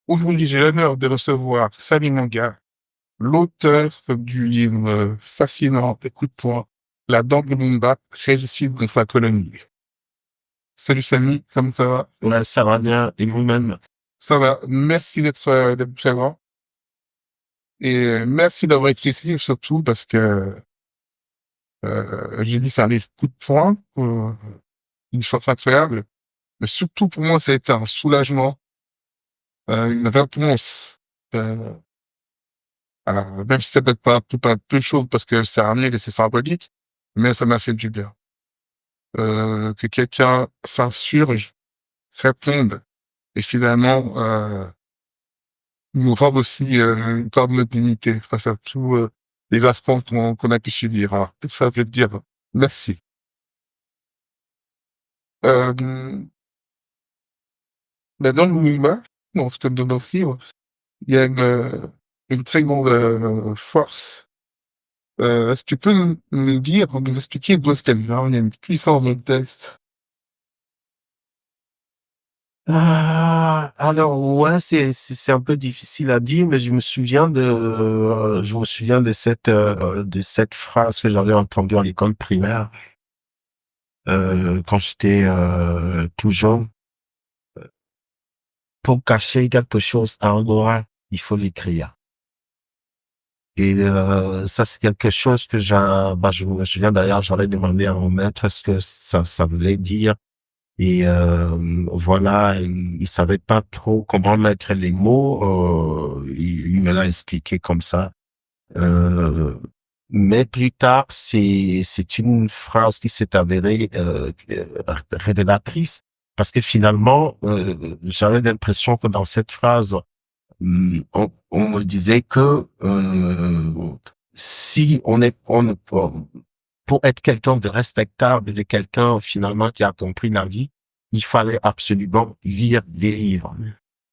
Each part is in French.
Aujourd'hui, j'ai l'honneur de recevoir Samy Manga, l'auteur du livre fascinant et coup de poing, La Dent de Mumba, régicide contre la colonie. Salut Samy, comme ça va? Ouais, ça va bien. Et vous-même? Ça va. Merci d'être présent et merci d'avoir écrit ce livre surtout parce que j'ai dit c'est un livre coup de poing, une force incroyable, mais surtout pour moi ça a été un soulagement, une réponse. Euh, Même si ça peut être pas peu de choses parce que c'est un livre et c'est symbolique, mais ça m'a fait du bien. Que quelqu'un s'insurge, réponde et finalement nous rende aussi une part de notre dignité face à tous les affronts qu'on a pu subir. Alors, tout ça, je veux te dire merci. Euh, Dans le mouvement, dans ce de nos livres, il y a une très grande force. Est-ce que tu peux nous dire, nous expliquer d'où est-ce qu'elle vient? Il y a une puissance dans le texte. Alors ouais, c'est un peu difficile à dire, mais je me souviens de cette phrase que j'avais entendue à l'école primaire quand j'étais tout jeune. Pour cacher quelque chose en moi, il faut l'écrire. Et ça, c'est quelque chose que je me souviens d'ailleurs, j'avais demandé à mon maître ce que ça voulait dire. Et voilà, il savait pas trop comment mettre les mots. Il me l'a expliqué comme ça. Euh, mais plus tard, c'est une phrase qui s'est avérée révélatrice parce que finalement, j'avais l'impression que dans cette phrase, on me disait que si on est pour être quelqu'un de respectable, de quelqu'un finalement qui a compris la vie, il fallait absolument lire des livres.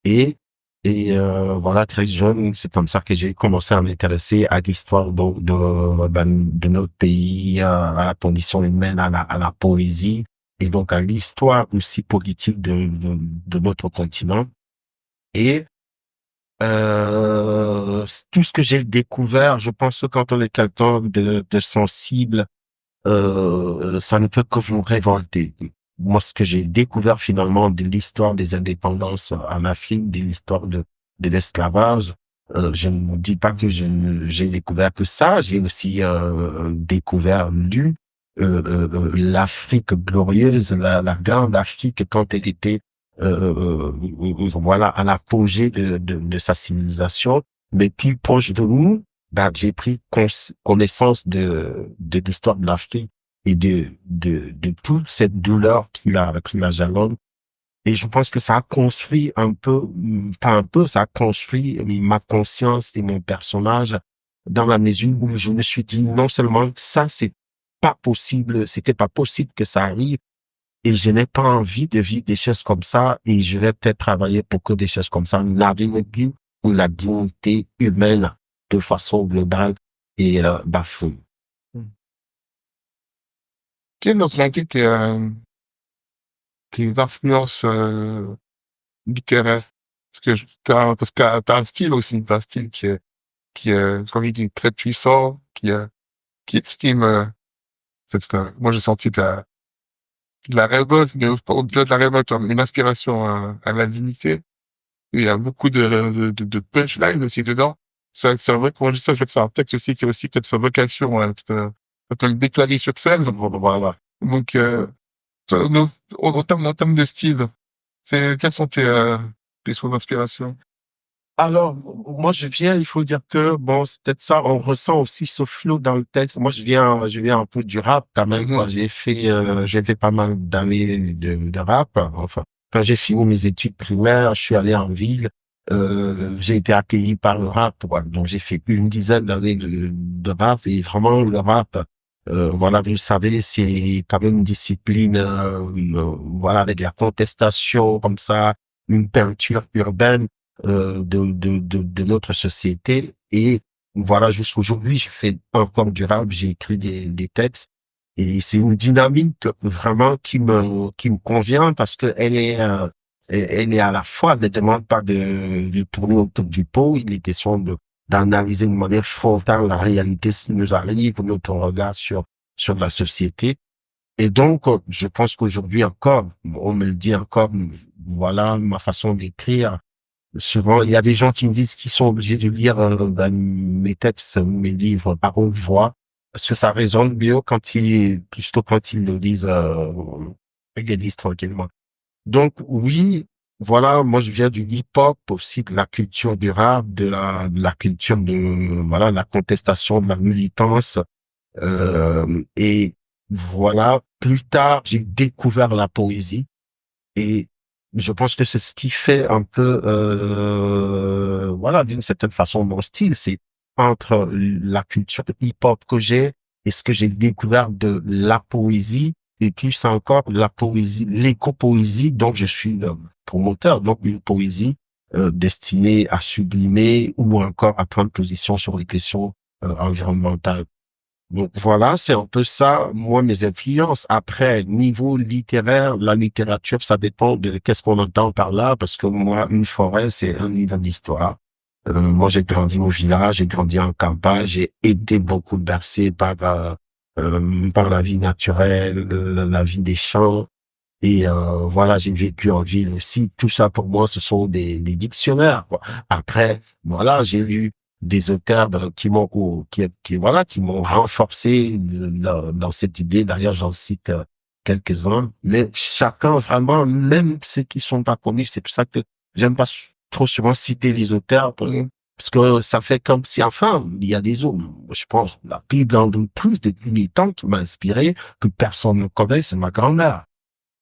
Et voilà, très jeune, c'est comme ça que j'ai commencé à m'intéresser à l'histoire de notre pays, à la condition humaine, à la poésie, et donc à l'histoire aussi politique de notre continent. Et tout ce que j'ai découvert, je pense que quand on est quelqu'un de sensible, ça ne peut que vous révolter. Moi, ce que j'ai découvert finalement de l'histoire des indépendances en Afrique, de l'histoire de l'esclavage, je ne dis pas que j'ai découvert que ça, j'ai aussi découvert, lu l'Afrique glorieuse, la grande Afrique quand elle était voilà à l'apogée de sa civilisation, mais plus proche de nous. Ben, j'ai pris connaissance de l'histoire de l'Afrique et de toute cette douleur qui la jalonne. Et je pense que ça a construit un peu, pas un peu, ça a construit ma conscience et mon personnage dans la mesure où je me suis dit non seulement ça, c'est pas possible, c'était pas possible que ça arrive et je n'ai pas envie de vivre des choses comme ça et je vais peut-être travailler pour que des choses comme ça n'arrivent plus où la dignité humaine de façon globale est bafouée. Quelles ont été tes influences littéraires? Parce que t'as un style aussi, t'as un style comme il dit, très puissant, qui exprime, moi j'ai senti de la révolte, mais au-delà de la révolte, une aspiration à la dignité. Il y a beaucoup de punchlines aussi dedans. C'est vrai que moi je dis ça, je fais que c'est un texte aussi qui a aussi peut-être vocation à te le déclarer sur scène. Voilà. Donc, nous, en termes de style, quelles sont tes sources d'inspiration? Alors, moi, il faut dire que, bon, c'est peut-être ça, on ressent aussi ce flow dans le texte. Moi, je viens un peu du rap quand même, quoi. J'ai fait pas mal d'années de rap. Enfin, quand j'ai fini mes études primaires, je suis allé en ville. J'ai été accueilli par le rap, quoi. Donc, j'ai fait une dizaine d'années de rap et vraiment, le rap, voilà, vous savez, c'est quand même une discipline, voilà, avec la contestation comme ça, une peinture urbaine de notre société. Et voilà, jusqu'aujourd'hui, je fais encore du rap, j'ai écrit des textes. Et c'est une dynamique vraiment qui me convient parce que elle est à la fois, ne demande pas de tourner autour du pot. Il est question d'analyser de manière frontale la réalité qui nous arrive, notre regard sur la société. Et donc, je pense qu'aujourd'hui encore, on me le dit encore, voilà ma façon d'écrire. Souvent, il y a des gens qui me disent qu'ils sont obligés de lire mes textes, mes livres par haute voix, parce que ça résonne mieux plutôt quand ils le lisent, ils le lisent tranquillement. Donc oui, voilà, moi je viens du hip-hop, aussi de la culture du rap, de la culture voilà, la contestation, de la militance, et voilà. Plus tard, j'ai découvert la poésie et je pense que c'est ce qui fait un peu, voilà, d'une certaine façon mon style. C'est entre la culture hip-hop que j'ai et ce que j'ai découvert de la poésie et plus encore la poésie, l'éco-poésie dont je suis le promoteur. Donc une poésie destinée à sublimer ou encore à prendre position sur les questions environnementales. Donc voilà, c'est un peu ça, moi, mes influences. Après, niveau littéraire, la littérature, ça dépend de qu'est-ce qu'on entend par là, parce que moi, une forêt, c'est un livre d'histoire. Moi, j'ai grandi au village, j'ai grandi en campagne, j'ai été beaucoup bercé par la vie naturelle, la vie des champs. Et voilà, j'ai vécu en ville aussi. Tout ça, pour moi, ce sont des dictionnaires, quoi. Après, voilà, j'ai lu des auteurs voilà, qui m'ont renforcé dans cette idée. D'ailleurs, j'en cite quelques-uns. Mais chacun, vraiment, même ceux qui sont pas connus, c'est pour ça que j'aime pas trop souvent citer les auteurs, parce que ça fait comme si, enfin, il y a des hommes. Je pense, la plus grande autrice de tous les temps qui m'a inspiré, que personne ne connaît, c'est ma grand-mère.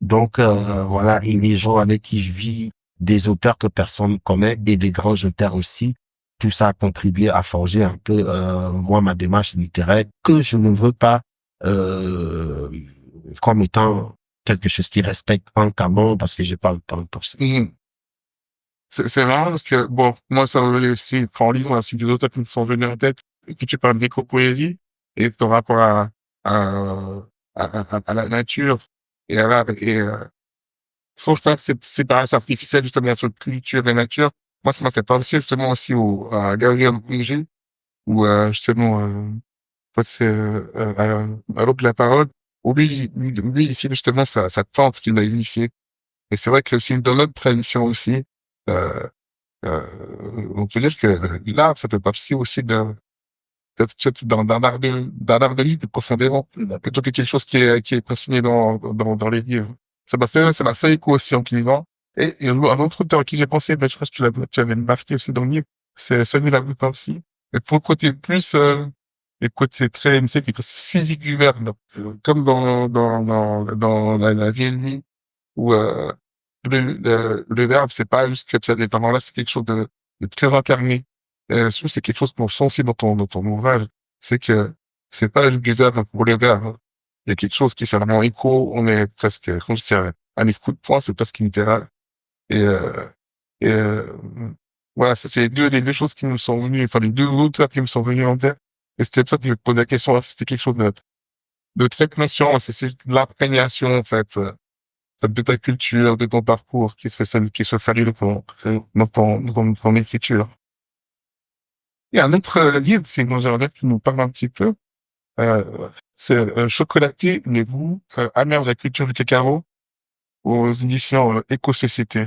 Donc voilà, et les gens avec qui je vis, des auteurs que personne ne connaît et des grands auteurs aussi, tout ça a contribué à forger un peu moi ma démarche littéraire que je ne veux pas euh, comme étant quelque chose qui respecte un canon parce que j'ai pas le temps pour ça. Mhm. C'est marrant parce que, bon, moi, ça me venait aussi, en lisant la suite des auteurs qui me sont venus en tête, et que tu parles d'éco-poésie et ton rapport à, à la nature et sans faire cette séparation artificielle, justement, entre culture et nature. Moi, ça m'a fait penser, justement, aussi à Gabriel Ringer, où, justement, c'est, à l'autre de la parole, où lui, ici, justement, sa tante qui l'a initié. Et c'est vrai que c'est dans notre tradition aussi, euh, on peut dire que l'art, ça fait partie aussi d'un art de livre profondément, plutôt que quelque chose qui est consigné dans les livres. Ça m'a fait écho aussi en te lisant. Et un autre auteur à qui j'ai pensé, ben, je pense que tu avais marqué aussi dans le livre, c'est celui là aussi. Et pour le côté plus, le côté très, tu sais, qui est physique du verbe, comme dans la vie ennemie, où, le verbe, c'est pas juste que tu as des parents là, c'est quelque chose de très incarné. Je trouve que c'est quelque chose qu'on sent aussi dans ton ouvrage. C'est que c'est pas juste du verbe pour le verbe. Il y a quelque chose qui fait vraiment écho. On est presque, comme je disais, à un coup de poing, c'est presque littéral. Et, et voilà, ça, c'est les deux choses qui me sont venues, enfin, les deux auteurs qui me sont venus en tête. Et c'était pour ça que je me posais la question, là, c'était quelque chose de très conscient, c'est de l'imprégnation, en fait, de ta culture, de ton parcours, qui se fait dans ton écriture. Il y a un autre livre, c'est dont j'aimerais que tu nous parles un petit peu. C'est Chocolaté, les goûts amers de la culture du cacao aux éditions Éco-Société.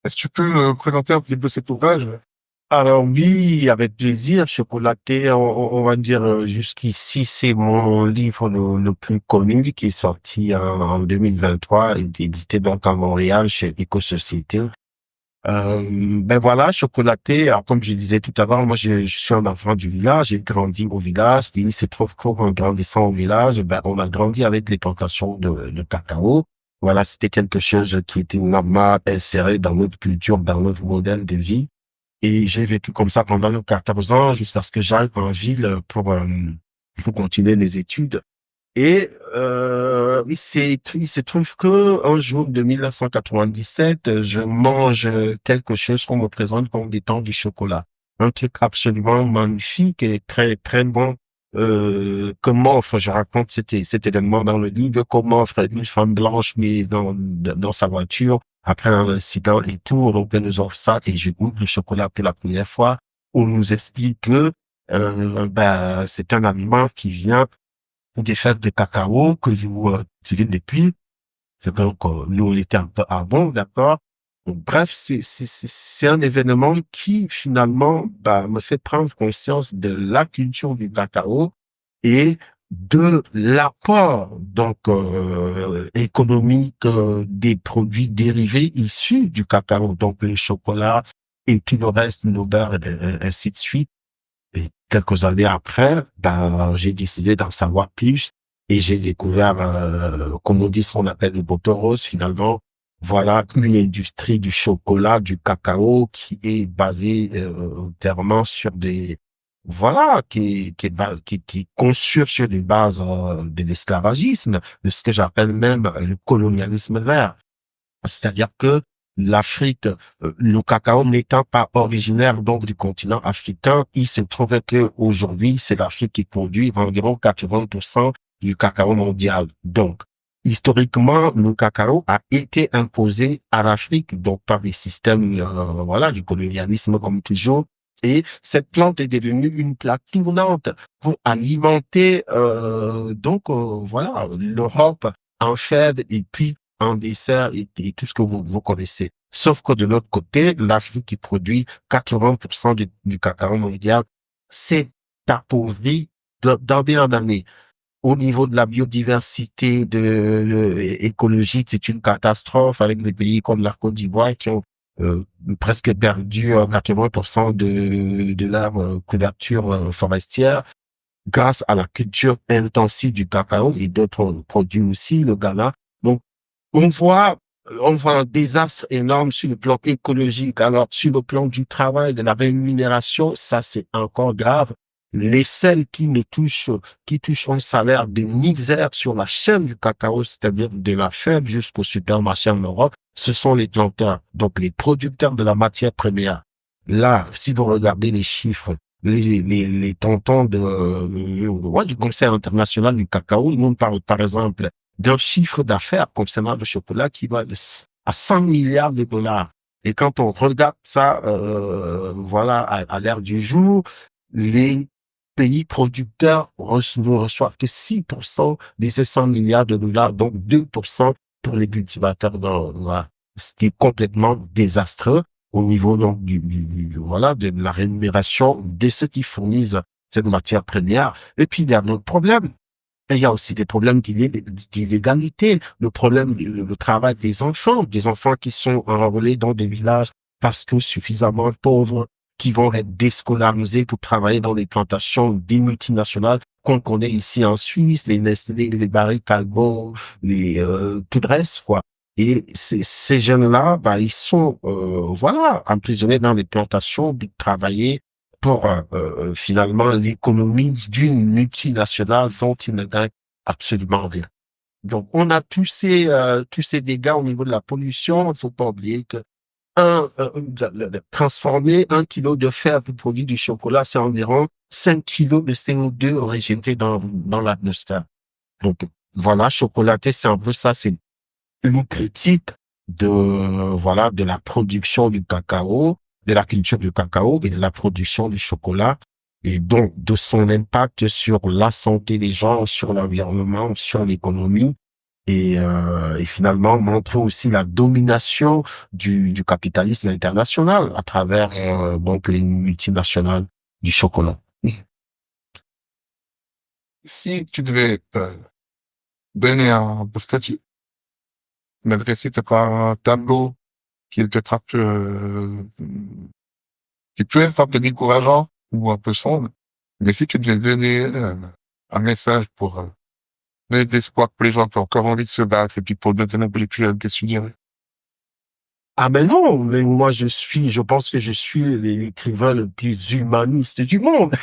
Est-ce que tu peux me présenter un petit peu cet ouvrage? Alors oui, avec plaisir, Chocolaté, on va dire jusqu'ici, c'est mon livre le plus connu qui est sorti en 2023, édité donc à Montréal chez Éco-Société. Ben voilà, Chocolaté, alors, comme je disais tout à l'heure, moi je suis un enfant du village, j'ai grandi au village, puis il se trouve qu'en grandissant au village, ben on a grandi avec les plantations de cacao. Voilà, c'était quelque chose qui était normalement inséré dans notre culture, dans notre modèle de vie. Et j'ai vécu comme ça pendant 14 ans jusqu'à ce que j'aille en ville pour continuer les études. Et il se trouve que un jour de 1997, je mange quelque chose qu'on me présente comme étant du chocolat. Un truc absolument magnifique et très très bon. Que m'offre, je raconte cet événement dans le livre, qu'on m'offre une femme blanche mais dans sa voiture après un incident et tout, on organise ça et je goûte le chocolat pour la première fois. On nous explique que c'est un aliment qui vient des fèves de cacao que vous utilisez depuis. Et donc, nous, on était un peu, ah bon, d'accord. Donc, bref, c'est un événement qui, finalement, me fait prendre conscience de la culture du cacao et de l'apport, donc, économique, des produits dérivés issus du cacao, donc le chocolat et tout le reste, le beurre, et ainsi de suite. Et quelques années après, j'ai décidé d'en savoir plus et j'ai découvert, comme on dit, ce qu'on appelle le rose finalement. Voilà une industrie du chocolat, du cacao qui est basée entièrement sur qui est conçue sur des bases de l'esclavagisme, de ce que j'appelle même le colonialisme vert. C'est-à-dire que l'Afrique, le cacao n'étant pas originaire donc du continent africain, il se trouvait que aujourd'hui c'est l'Afrique qui produit environ 80% du cacao mondial. Donc, historiquement, le cacao a été imposé à l'Afrique, donc par des systèmes, du colonialisme comme toujours. Et cette plante est devenue une plaque tournante pour alimenter, l'Europe en fèves et puis en dessert et tout ce que vous connaissez. Sauf que de l'autre côté, l'Afrique qui produit 80% du cacao mondial s'est appauvrie d'année en année. Au niveau de la biodiversité écologique, c'est une catastrophe avec des pays comme la Côte d'Ivoire qui ont presque perdu 80% de leur couverture forestière grâce à la culture intensive du cacao et d'autres produits aussi, le Ghana. Donc, on voit, on voit un désastre énorme sur le plan écologique. Alors, sur le plan du travail, de la rémunération, ça, c'est encore grave. Les celles qui touchent un salaire de misère sur la chaîne du cacao, c'est-à-dire de la ferme jusqu'au supermarché en Europe, ce sont les planteurs, donc les producteurs de la matière première. Là, si vous regardez les chiffres, les tontons du Conseil international du cacao, nous parlent par exemple d'un chiffre d'affaires concernant le chocolat qui va à 100 milliards de dollars. Et quand on regarde ça, à l'ère du jour, les pays producteurs ne reçoivent que 6% de ces 100 milliards de dollars, donc 2% pour les cultivateurs. Voilà. Ce qui est complètement désastreux au niveau donc de la rémunération de ceux qui fournissent cette matière première. Et puis il y a d'autres problèmes. Et il y a aussi des problèmes d'illégalité, le travail des enfants qui sont enrôlés dans des villages parce que suffisamment pauvres, qui vont être déscolarisés pour travailler dans les plantations des multinationales qu'on connaît ici en Suisse, les Nestlé, les Barry Callebaut, tout le reste, quoi. Et ces jeunes-là, ils sont, emprisonnés dans les plantations, de travailler pour finalement l'économie d'une multinationale dont ils ne gagnent absolument rien. Donc, on a tous ces dégâts au niveau de la pollution. Il ne faut pas oublier que transformer 1 kilo de fer pour produire du chocolat, c'est environ 5 kilos de CO2 rejetés dans l'atmosphère. Donc, voilà, chocolater, c'est un peu ça, c'est une critique de la production du cacao, de la culture du cacao et de la production du chocolat et donc de son impact sur la santé des gens, sur l'environnement, sur l'économie et finalement montrer aussi la domination du capitalisme international à travers donc les multinationales du chocolat. Si tu devais donner parce que tu m'adresser peut-être à un tableau qui est peut-être un peu, qui peut être un peu décourageant ou un peu sombre, mais si tu devais donner un message pour donner de l'espoir pour les gens qui ont encore envie de se battre et puis pour donner un peu les plus jeunes, qu'est-ce que tu dirais? Ah ben non, mais moi je pense que je suis l'écrivain le plus humaniste du monde,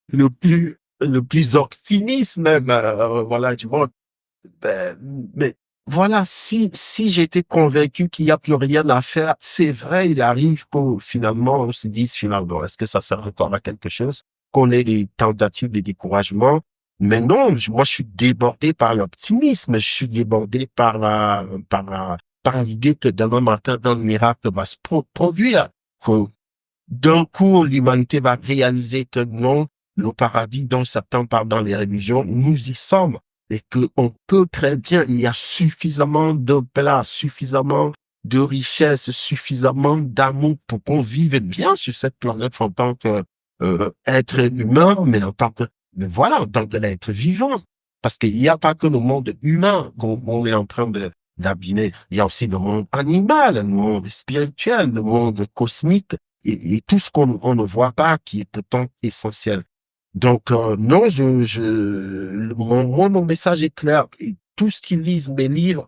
le plus optimiste même, du monde. Ben, mais voilà, si j'étais convaincu qu'il n'y a plus rien à faire, c'est vrai, il arrive que finalement on se dise finalement, est-ce que ça sert encore à quelque chose? Qu'on ait des tentatives de découragement. Mais non, moi je suis débordé par l'optimisme, je suis débordé par par l'idée que demain matin, un miracle va se produire. Que d'un coup, l'humanité va réaliser que non, le paradis dont certains parlent dans les religions, nous y sommes. Et qu'on peut très bien, il y a suffisamment de place, suffisamment de richesse, suffisamment d'amour pour qu'on vive bien sur cette planète en tant que être humain, mais en tant qu'être vivant. Parce qu'il n'y a pas que le monde humain qu'on est en train d'abîmer. Il y a aussi le monde animal, le monde spirituel, le monde cosmique et tout ce qu'on ne voit pas qui est pourtant essentiel. Donc, non, mon message est clair. Et tout ce qui lisent mes livres,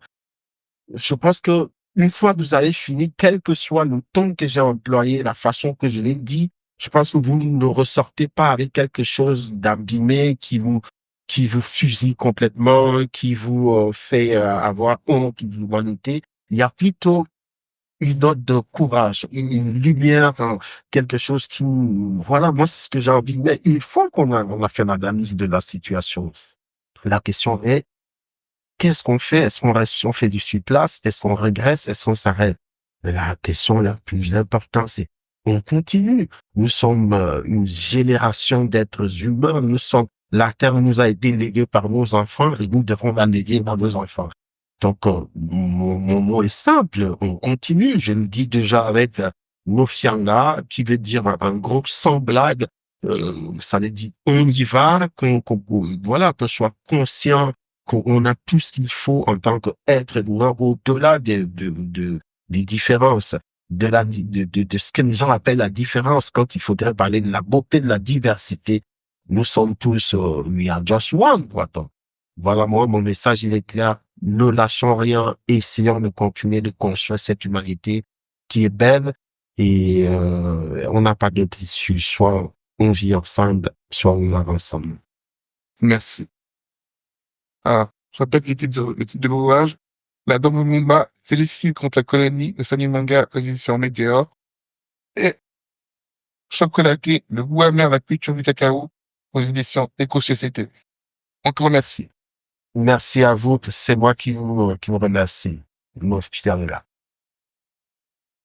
je pense que une fois que vous avez fini, quel que soit le ton que j'ai employé, la façon que je l'ai dit, je pense que vous ne ressortez pas avec quelque chose d'abîmé qui vous fusille complètement, qui vous fait avoir honte de l'humanité. Il y a plutôt une note de courage, une lumière, quelque chose qui, voilà, moi, c'est ce que j'ai envie. Mais une fois on a fait l'analyse de la situation, la question est, qu'est-ce qu'on fait? Est-ce qu'on reste, on fait du surplace? Est-ce qu'on régresse? Est-ce qu'on s'arrête? La question la plus importante, c'est, on continue. Nous sommes une génération d'êtres humains. La Terre nous a été léguée par nos enfants et nous devons la léguer à nos enfants. Donc, mon mot est simple, on continue. Je le dis déjà avec Nofianga, qui veut dire un gros sans blague. Ça veut dire on y va, voilà, qu'on soit conscient qu'on a tout ce qu'il faut en tant qu'être humain au-delà des différences, de ce que les gens appellent la différence quand il faudrait parler de la beauté de la diversité. Nous sommes tous, we are just one, quoi. Donc, voilà, moi, mon message, il est clair. Ne lâchons rien, essayons de continuer de construire cette humanité qui est belle et on n'a pas d'autre issue. Soit on vit ensemble, soit on meurt ensemble. Merci. Ah, je rappelle le titre de l'ouvrage. La Dame Lumumba, félicite contre la colonie de Samy Manga aux éditions Météor. Et Chocolaté, le goût amer, la culture du cacao aux éditions Éco-Société. Encore merci. Merci à vous, c'est moi qui vous remercie. Mon fidèle là.